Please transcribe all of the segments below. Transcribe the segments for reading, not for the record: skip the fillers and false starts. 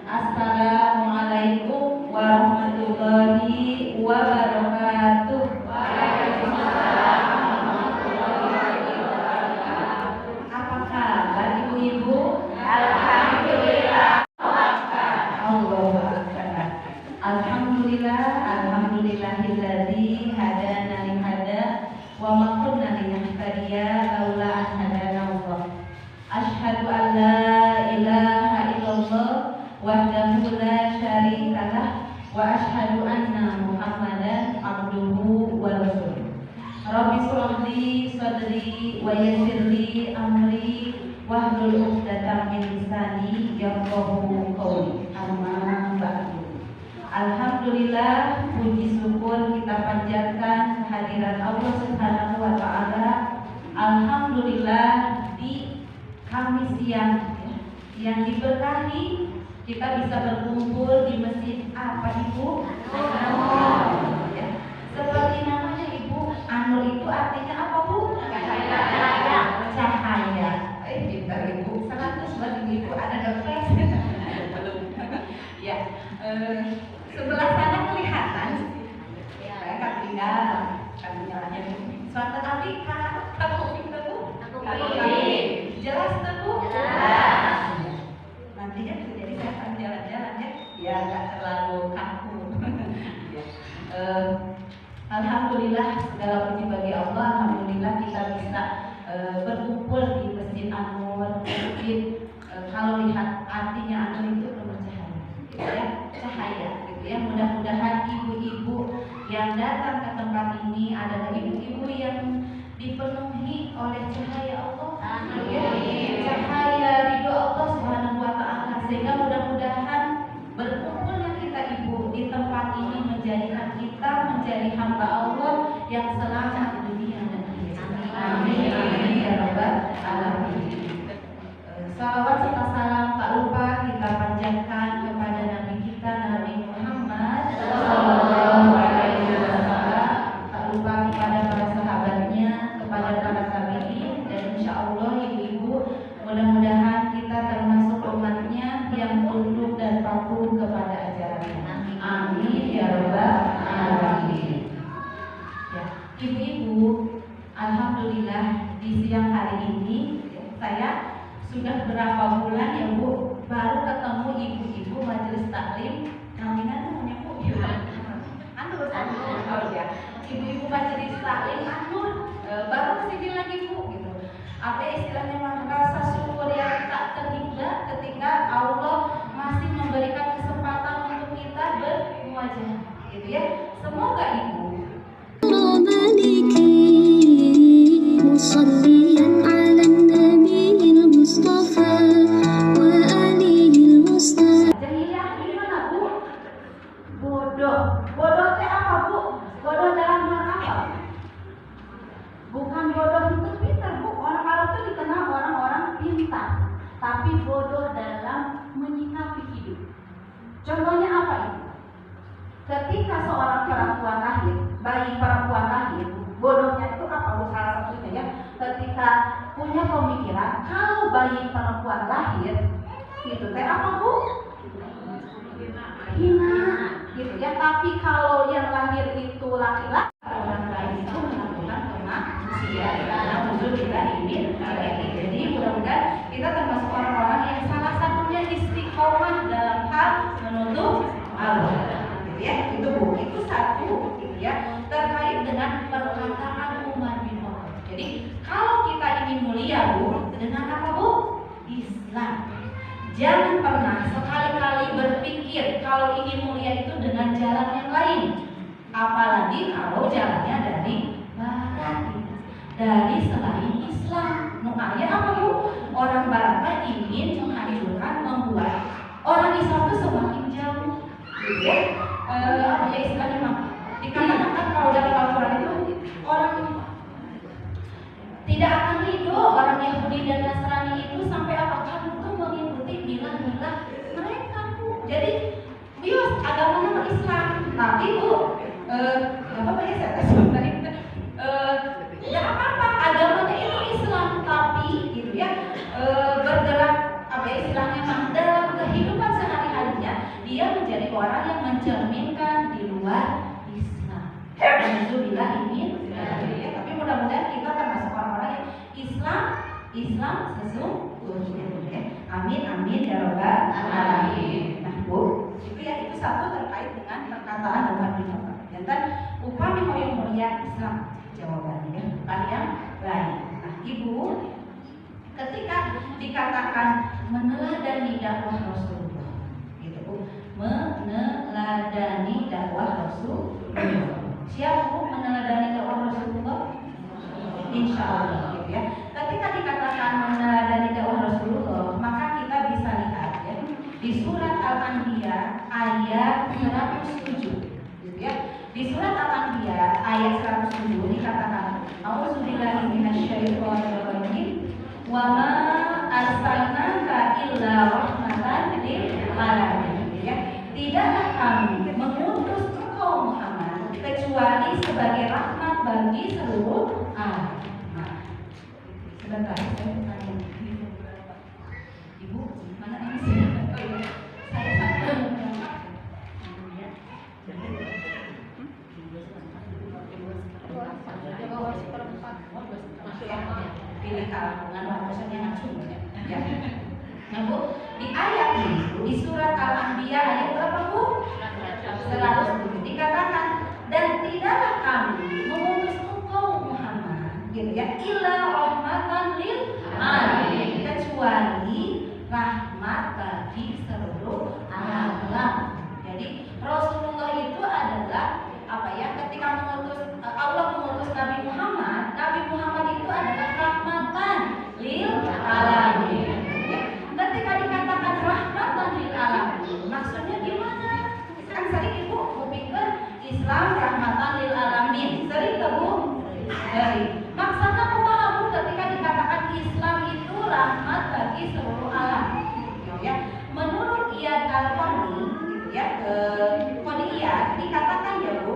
Assalamualaikum warahmatullahi wabarakatuh. Apa kabar ibu-ibu? Alhamdulillah. Allahu akbar. Alhamdulillah, alhamdulillahilladzi hadana li hada wa ma kunna linahtadiya laula an hadana Allah. Asyhadu an la ilaha illallah wahdahu la syarikalah wa asyhadu anna Muhammadan abduhu wa rasuluh. Rabbi shrah li sadri wa yassir li amri wahlul 'uqdatam min lisani yafqahu qawli. Amma ba'du. Alhamdulillah, puji syukur kita panjatkan kehadiran Allah Subhanahu wa taala. Alhamdulillah, di Kamis siang yang diberkahi kita bisa berkumpul di masjid apa Ibu? Anur. Ya. Seperti namanya Ibu, Anur itu artinya apa Bu? Cahaya. Cahaya. Pintar Ibu. 100 buat Ibu ada dompet. Belum. Ya. Sebelah sana kelihatan. Ya, kan tinggal. Kan nyalanya suatu api Kak. Tahu Bu? Jelas Bu? Jelas. Nantinya jadi saya akan jalan-jalan ya nggak terlalu kaku. Ya. Alhamdulillah, segala puji bagi Allah. Alhamdulillah kita bisa berkumpul di Masjid Anur. Mungkin kalau lihat artinya Anur itu penuh cahaya, gitu ya, cahaya, gitu ya. Mudah-mudahan ibu-ibu yang datang ke tempat ini adalah ibu-ibu yang dipenuhi oleh cahaya Allah. Ya, cahaya ridho Allah Subhanahu wa taala, sehingga mudah-mudahan berkumpulnya kita ibu di tempat ini menjadikan kita menjadi hamba Allah yang selamat di dunia dan akhirat. Amin. Amin ya rabbal alamin. Salawat serta salam tak lupa kita panjatkan kepada Nabi kita Nabi Muhammad sallallahu alaihi wasallam. Tak lupa kepada para sahabatnya, kepada para tabi'in, dan insyaallah ibu-ibu mudah-mudahan kita termasuk umatnya yang tunduk dan patuh kepada ajarannya. Amin ya rabbal alamin. Ya, ibu-ibu, alhamdulillah di siang hari ini saya sudah berapa bulan ya Bu baru ketemu ibu-ibu majelis taklim. Namanya Bu? Anur. Oh ya, ibu-ibu majelis taklim Anur. Baru kesini lagi Bu gitu. Apa istilahnya, merasa syukur yang tak terhingga ketika Allah masih memberikan kesempatan untuk kita bermuajah, gitu ya. Semoga ibu jahiliyah gimana Bu? Bodoh. Bodoh teh apa Bu? Bodoh dalam hal apa? Bukan bodoh itu pintar Bu. Orang Arab itu dikenal orang-orang pintar, tapi bodoh dalam menyikapi hidup. Contohnya apa ini? Ketika seorang perempuan lahir, bayi perempuan lahir, bodohnya itu apa? Salah satunya ya, ketika punya pemikiran kalau bayi perempuan lahir itu teh apa Bu? Hina, gitu ya. Tapi kalau yang lahir itu laki-laki, orang lain itu melakukan kemaksiatan karena wujud kita ini. Jadi mudah-mudahan kita termasuk orang-orang yang salah satunya istiqomah dalam hal menuntut Allah, gitu ya. Itu Bu, itu satu, gitu ya. Jangan pernah sekali-kali berpikir kalau ingin mulia itu dengan jalan yang lain. Apalagi kalau jalannya dari barat, dari selain Islam. Aya apa bu? Orang barat ingin menghancurkan, membuat orang Islam itu semakin jauh. Gitu ya? Apa ya istilahnya mak? Dikatakan kalau dalam Al-Quran itu orang tidak akan ridho orang Yahudi dan Nasrani itu sampai apakah itu mengikuti milah-milah mereka bu. Jadi bios agamanya Islam, tapi bu apa ya saya sebenarnya tidak apa-apa agamanya itu Islam, tapi gitu ya bergerak apa ya istilahnya dalam kehidupan sehari-harinya dia menjadi orang yang mencerminkan di luar Islam. Alhamdulillah ini ya, tapi mudah-mudahan kita termasuk orang-orang yang Islam sesungguhnya. Amin amin ya robbal alamin. Nah bu, itu ya itu satu terkait dengan perkataan Umar bin Khattab. Dan upami hoyong mulia Islam jawabannya bukan yang lain. Nah ibu, ketika dikatakan meneladani dakwah Rasulullah, gitu bu, meneladani dakwah Rasulullah. Siapa bu meneladani dakwah Rasulullah? Insya Allah, gitu ya. Ketika dikatakan meneladani dakwah Rasulullah, maka kita bisa lihat ya di surat Al-Anbiya ayat 107, gitu ya. Di surat Al-Anbiya ayat 107 dikatakan, A'udzubillahi minasyaitonir rajim, wa ma arsalnaka illa rahmatan lil alamin. Ya, tidaklah kami mengutus engkau Muhammad kecuali sebagai rahmat bagi seluruh alam. Nah, sebentar saya bertanya. Ibu, mana ini sih? Saya sampai pilih kalangan bahasanya langsung ya. Nah bu, di ayat ini di surat Al-Anbiya ayat berapa bu? 100 dikatakan, dan tidaklah kami mengutus engkau Muhammad gitu ya illa rahmatan lil alamin, kecuali rahmat bagi seluruh alam. Jadi Rasulullah itu adalah apa ya, ketika Allah mengutus Nabi Muhammad itu adalah rahmatan lil alamin. Ketika dikatakan rahmatan lil alamin, maksudnya gimana? Kan sering ibu pikir Islam rahmatan lil alamin, sering tak bu? Sering. Maksudnya kumaha bu ketika dikatakan Islam itu rahmat bagi seluruh alam? Ya, menurut Iyad Al-Qarni, gitu ya, Qadiyah dikatakan ya bu,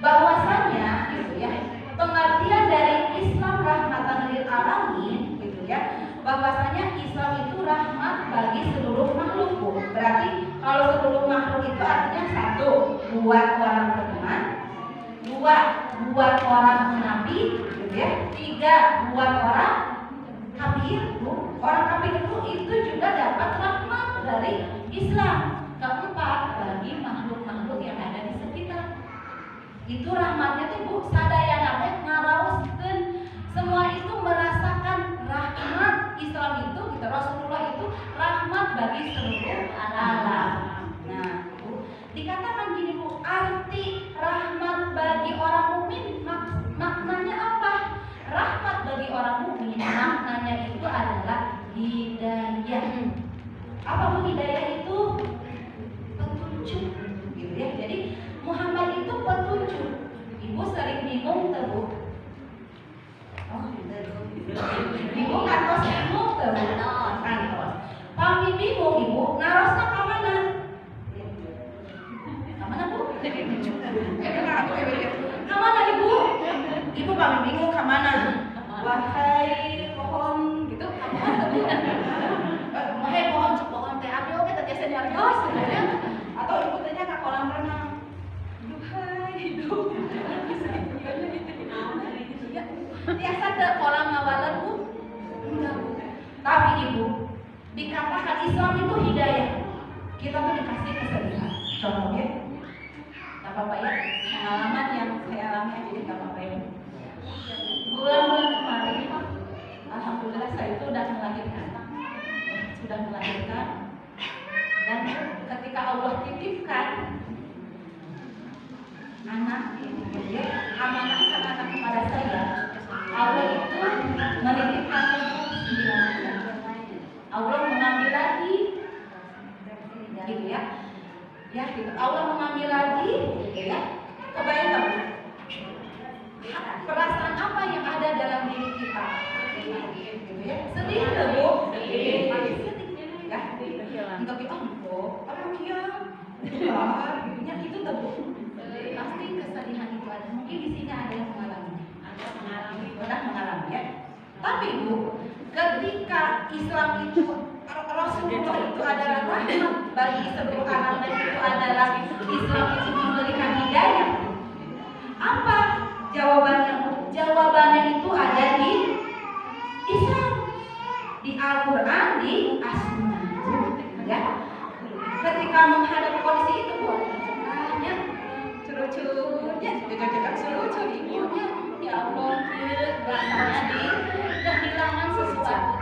bahwasanya gitu ya, pengertian dari Islam rahmatan lil alamin gitu ya, bahwasanya Islam itu rahmat bagi seluruh makhluk bu. Berarti kalau seluruh makhluk itu artinya satu, buat orang beriman, dua, buat orang munafik gitu ya, tiga, buat orang kafir bu. Orang kafir itu juga dapat rahmat dari Islam. Keempat, bagi makhluk-makhluk yang ada di sekitar. Itu rahmatnya tuh bu, sadaya nate ngaraoskeun semua itu merasakan rahmat Islam itu gitu. Rasulullah itu rahmat bagi seluruh alam. Nah bu, dikatakan gini bu, arti rahmat bagi orang mukmin maknanya apa? Rahmat bagi orang mukmin maknanya itu adalah hidayah. Apa bu hidayah itu? Petunjuk gitu ya. Jadi Muhammad itu petunjuk. Ibu sering bingung tuh bu. Oh, ibu kantos bingung tuh bu. Kantos. Kami bingung ibu, narosna ke mana? Ke mana bu? Ke mana ibu? Ibu kami bingung ke mana? Wahai pohon gitu. Wahai pohon teh adio kita biasa nyarios ya. Atau ibu tanya ke kolam renang. Duhai hidup. Biasa ke kolam ngawalan bu. Enggak bu. Tapi ibu, dikatakan Islam itu hidayah. Kita tuh dikasih kesedihan. Contohnya, nggak apa-apa ya. Pengalaman yang saya alami aja nggak apa-apa ya. Bulan-bulan kemarin, alhamdulillah saya itu udah melahirkan. sudah melahirkan, dan ketika Allah titipkan anak ya, amanahkan anak kepada saya, Allah itu menitipkan 9 bulan. Allah mengambil lagi, gitu ya, gitu. Allah mengambil lagi, gitu ya. Kebayang nggak Bu? Perasaan apa yang ada dalam diri kita? Gitu ya. Sedih nggak Bu? Sedih, ya. Untuk kita apa kian? Ya itu tuh Bu. Pasti kesedihan itu ada. Mungkin di sini ada yang mengalami. Pernah mengalami ya. Tapi Bu, ketika Islam itu Rasulullah itu adalah rahmat bagi seluruh alam, dan itu adalah Islam itu memberikan hidayah. Apa jawabannya? Jawabannya itu ada di Islam, di Al-Quran, di As-Sunnah. Ya. Ketika menghadapi kondisi itu, Bu, ya, lucu-lucunya, lucu ibunya, ya Allah, rasanya di kehilangan sesuatu.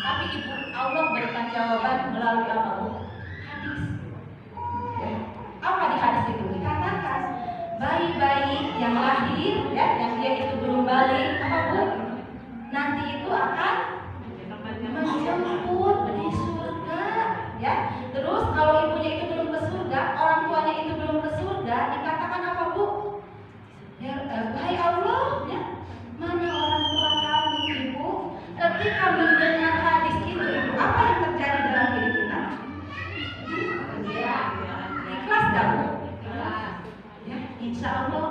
Tapi ibu Allah berikan jawaban melalui apa Bu? Hadis. Ya. Apa di hadis itu dikatakan? Bayi-bayi yang lahir, ya, yang dia itu belum balik, apa Bu? Nanti itu akan menjemput di surga, ya. Terus kalau ibunya itu belum ke surga, orang tuanya itu belum ke surga, dikatakan apa Bu? Ya, bahai Allah, ya. Mana orang tua kami ibu? Ketika mendengar hadis itu, ibu, apa yang terjadi dalam diri kita? Ikhlas gak Bu? Ya, insya Allah,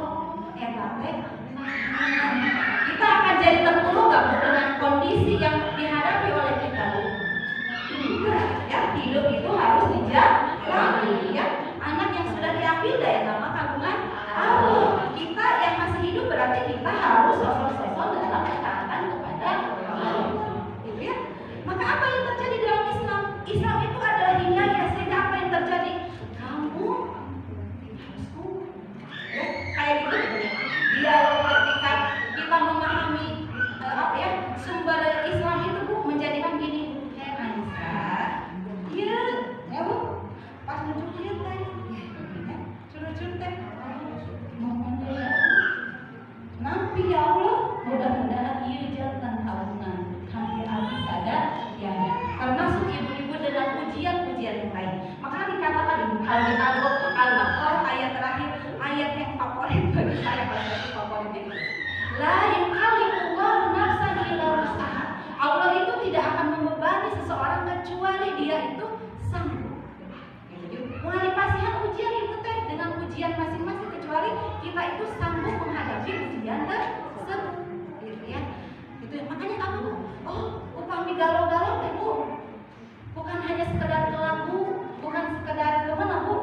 kita akan jadi terpuruk gak Bu dengan kondisi yang dihadapi oleh kita Bu? Ya, hidup itu harus dijalani, ya. Anak yang sudah diambil dari nama kandungan Allah, kita yang masih hidup berarti kita harus sosok-sosok dalam ketaatan kepada Allah, gitu ya. Maka apa yang terjadi dalam Islam? Islam itu adalah hidayah, sehingga apa yang terjadi? Kamu harus kuat, ya, kayak gitu. Dia ketika kita memahami apa ya, sumber Islam itu Bu, menjadikan gini, Aisyah, iya, ya Bu, pas nunjuk dia teh, curut-curut teh, mohon ya, nanti ya Allah, mudah-mudahan ia jangan tabungan, hampir habis ada, ya, termasuk ibu-ibu dengan ujian-ujian yang lain. Maka dikatakan ibu, kalau di Al-Baqarah ayat terakhir, ayat yang favorit bagi saya, pasti favorit itu. La yukallifullahu nafsan illa wus'aha. Allah itu tidak akan membebani seseorang kecuali dia itu sanggup. Mengalami pasihan ujian ibu teh dengan ujian masing-masing, kecuali kita itu sanggup menghadapi ujian tersebut, gitu ya. Gitu ya. Makanya kamu, upami galau-galau deh Bu, bukan hanya sekedar ke lagu, bukan sekedar kemana Bu,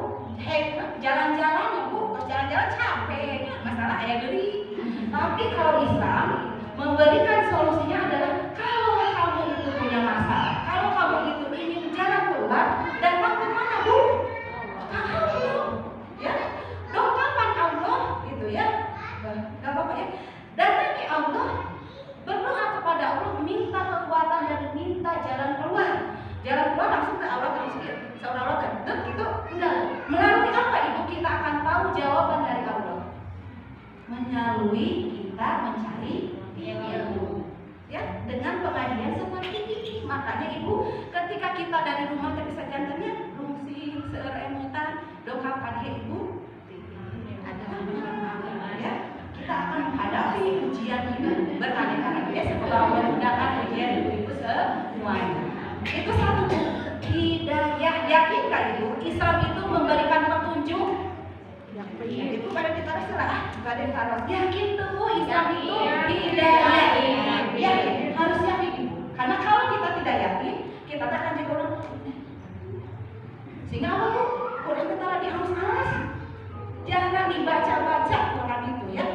jalan-jalan ya Bu, jalan-jalan capek, masalah ayah geli. Tapi kalau Islam memberikan solusinya adalah kalau kamu itu punya masalah, kalau kamu itu ingin jalan keluar, datang ke mana Bu? Ke Allah, ya. Doakan Allah, gitu ya. Gak apa-apa ya. Datangi Allah, berdoa kepada Allah, minta kekuatan dan minta jalan keluar. Jalan keluar langsung ke Allah terus seorang Allah kan? Gitu enggak. Melalui apa ibu kita akan tahu jawaban dari Allah? Melalui kita mencari ilmu, ya, dengan pengajian seperti ini. Makanya ibu, ketika kita dari rumah bisa jantannya rungsing, seremutan, dongkapkan ibu, ada ya, kita akan menghadapi ujian ini berkali-kali ya. Semoga Allah mudahkan ujian ibu semuanya. Itu satu hidayah. Yakinkan ibu, Islam itu memberikan petunjuk. Itu pada kita terserah, pada harus yakin tuh Islam itu hidayah. Ya, harus yakin ibu. Karena kalau kita tidak yakin, kita akan jadi orang. Sehingga apa Bu? Quran kita dihalus-halus, jangan dibaca-baca Quran itu ya.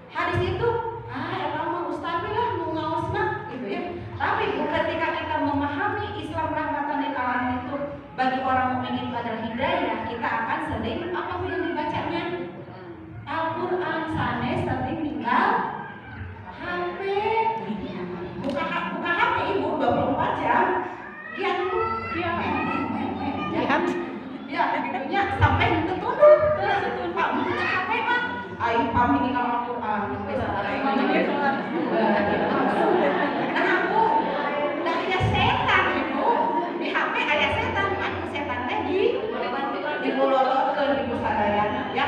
Hadis itu, emang ustadz lah mau ngaosna, gitu ya. Tapi Bu, ketika kita memahami Islam rahmatan lil alamin itu bagi orang mukmin itu adalah hidayah, kita akan sering apa yang dibacanya? Al-Quran sanes sering tinggal HP. Buka HP ibu 24 jam. aing paming Al-Qur'an. Nah aku udah aya setan ibu di HP aya setan, aku setan teh di mulolokeun ibu sadayana ya.